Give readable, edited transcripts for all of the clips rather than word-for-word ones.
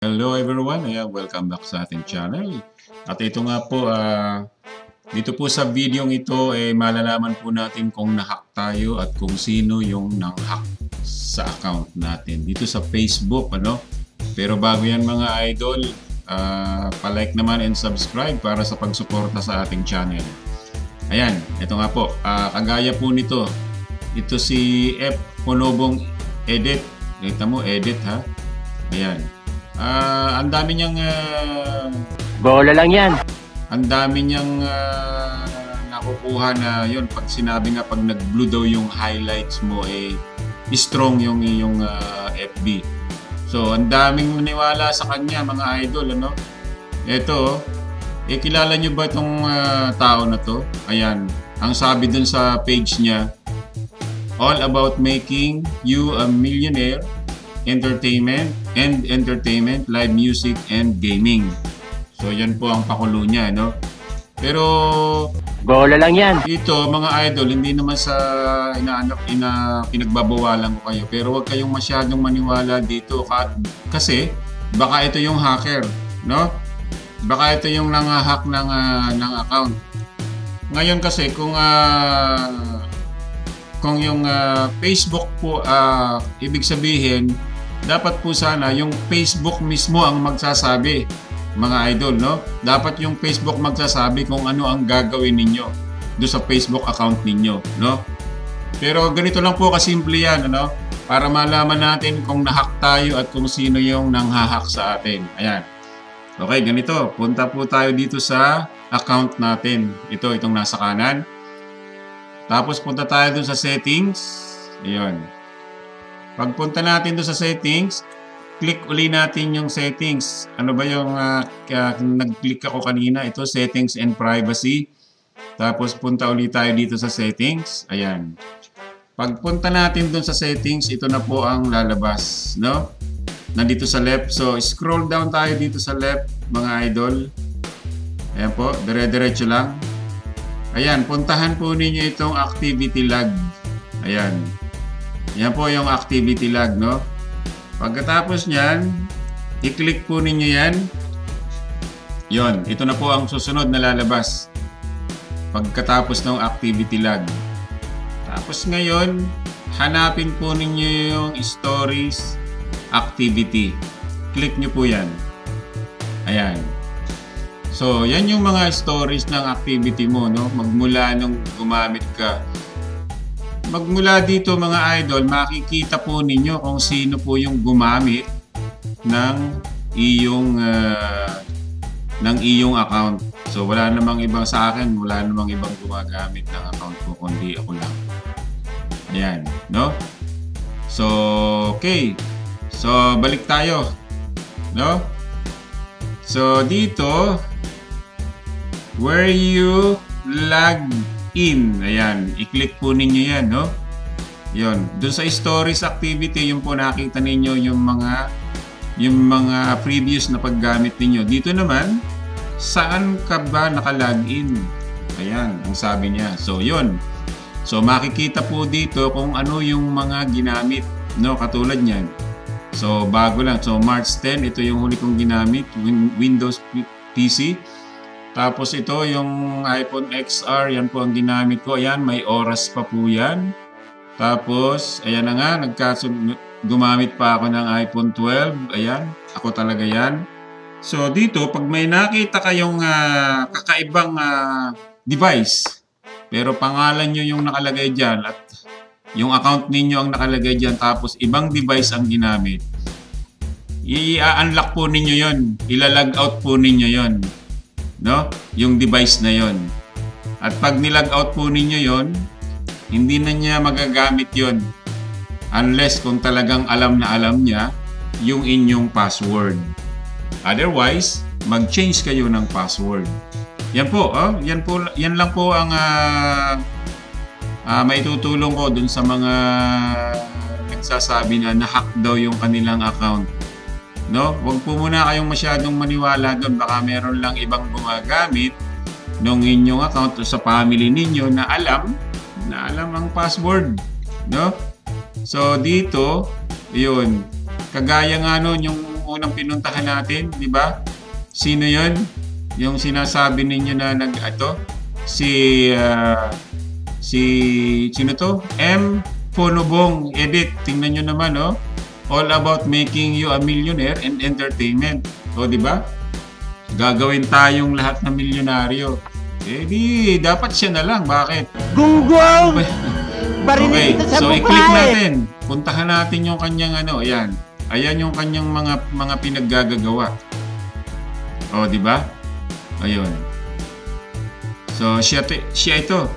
Hello everyone, welcome back sa ating channel. At ito nga po, dito po sa video ito, malalaman po natin kung nahack tayo at kung sino yung nang-hack sa account natin dito sa Facebook, ano? Pero bago yan mga idol, pa-like naman and subscribe para sa pagsuporta sa ating channel. Ayan, ito nga po, kagaya po nito, ito si F. Ponobong Edit. Kita mo, edit ha? Ayan. Ang dami niyang bola lang yan. Ang dami niyang nakukuha na yun. Pag sinabi nga, pag nag-blue daw yung highlights mo, strong yung iyong FB. So, ang daming maniwala sa kanya, mga idol, ano? Ito, kilala niyo ba itong tao na to? Ayan, ang sabi dun sa page niya, all about making you a millionaire, entertainment, live music, and gaming. So, yan po ang pakulo niya, no? Pero, bola lang yan. ito, mga idol, hindi naman sa pinagbabawalan ko kayo. Pero huwag kayong masyadong maniwala dito. Kasi, baka ito yung hacker, no? Baka ito yung nang-hack ng account. Ngayon kasi, kung yung Facebook po, ibig sabihin, dapat po sana yung Facebook mismo ang magsasabi, mga idol, no? Dapat yung Facebook magsasabi kung ano ang gagawin ninyo do sa Facebook account ninyo, no? Pero ganito lang po kasimple yan, ano? Para malaman natin kung nahack tayo at kung sino yung nanghahack sa atin. Ayan. Okay, ganito. Punta po tayo dito sa account natin. Itong nasa kanan. Tapos punta tayo dun sa settings. Ayan. Pagpunta natin doon sa settings, click uli natin yung settings. Ano ba yung nag-click ako kanina? Ito, settings and privacy. Tapos punta uli tayo dito sa settings. Ayan. Pagpunta natin doon sa settings, ito na po ang lalabas, no? Nandito sa left. So, scroll down tayo dito sa left, mga idol. Ayan po, dire-diretso lang. Ayan, puntahan po ninyo itong activity log. Ayan. Yan po yung activity log, no? Pagkatapos niyan, i-click po ninyo yan. Yon, ito na po ang susunod na lalabas. Pagkatapos ng activity log. Tapos ngayon, hanapin po ninyo yung stories activity. Click nyo po yan. Ayan. So, yan yung mga stories ng activity mo, no? Magmula nung gumamit ka. Magmula dito mga idol, makikita po ninyo kung sino po yung gumamit ng iyong account. So wala namang ibang sa akin, wala namang ibang gumagamit ng account ko kundi ako lang. Ayan, no? So okay. So balik tayo, no? So dito, where you log in. Ayan, i-click po ninyo yan, no? Yun. Doon sa stories activity, yung po nakita ninyo yung mga previous na paggamit ninyo. Dito naman, saan ka ba naka-login? Ayan, ang sabi niya. So, yun. So, makikita po dito kung ano yung mga ginamit, no? Katulad niyan. So, bago lang. So, March 10, ito yung huli kong ginamit. Windows PC. Tapos ito yung iPhone XR, yan po ang ginamit ko. Ayan, may oras pa po yan. Tapos, ayan na nga, gumamit pa ako ng iPhone 12. Ayan, ako talaga yan. So dito, pag may nakita kayong kakaibang device, pero pangalan nyo yung nakalagay dyan at yung account ninyo ang nakalagay dyan, tapos ibang device ang ginamit, i-unlock po ninyo yon, ila-log out po ninyo yon. No? Yung device na yon. At pag nilag out po ninyo yon, hindi na niya magagamit yon unless kung talagang alam na alam niya yung inyong password. Otherwise, mag-change kayo ng password. Yan po, yan lang po ang maitutulong ko dun sa mga nagsasabi na nahack daw yung kanilang account. No? Huwag po muna kayong masyadong maniwala doon. Baka meron lang ibang gumagamit ng inyong account o sa family ninyo na alam ang password. No? So, dito, yun. Kagaya nga nun, yung unang pinuntahan natin, di ba? Sino yun? Yung sinasabi ninyo na sino to? M. Ponobong Edit. Tingnan nyo naman, oh. All about making you a millionaire and entertainment. O, di ba? Gagawin tayong lahat na milyonaryo. Eh, di, dapat siya na lang. Bakit? Gunggong! Okay, so i-click natin. Puntahan natin yung kanyang ayan. Ayan yung kanyang mga pinaggagawa. O, di ba? Ayun. So, siya ito.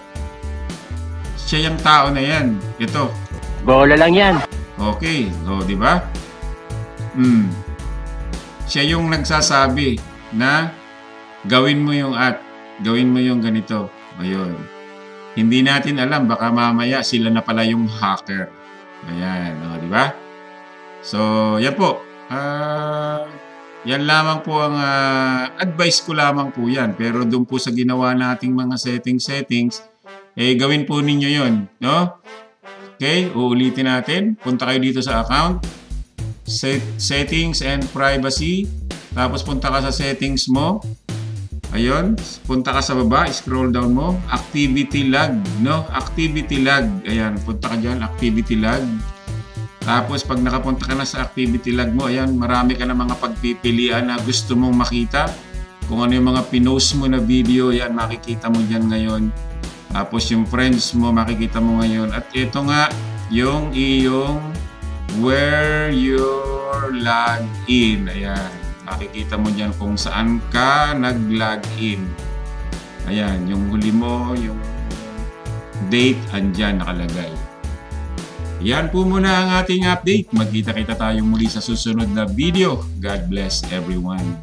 Siya yung tao na yan. Ito. Bola lang yan. Okay. O, di ba? Siya yung nagsasabi na gawin mo yung gawin mo yung ganito. Ayun. Hindi natin alam. Baka mamaya sila na pala yung hacker. Ayan. O, di ba? So, yan po. Yan lamang po ang advice ko lamang po yan. Pero doon po sa ginawa nating mga settings, gawin po ninyo yon, no? Okay, uulitin natin. Punta kayo dito sa account, settings and privacy. Tapos punta ka sa settings mo. Ayun, punta ka sa baba, scroll down mo. Activity log, no? Activity log. Ayan, punta ka dyan, activity log. Tapos pag nakapunta ka na sa activity log mo, ayan, marami ka na mga pagpipilian na gusto mong makita. Kung ano yung mga pinost mo na video, yan, makikita mo dyan ngayon. Tapos yung friends mo, makikita mo ngayon. At ito nga, yung iyong where you're logged in. Ayan, makikita mo dyan kung saan ka nag-log in. Ayan, yung huli mo, yung date, andyan nakalagay. Yan po muna ang ating update. Magkita-kita tayo muli sa susunod na video. God bless everyone.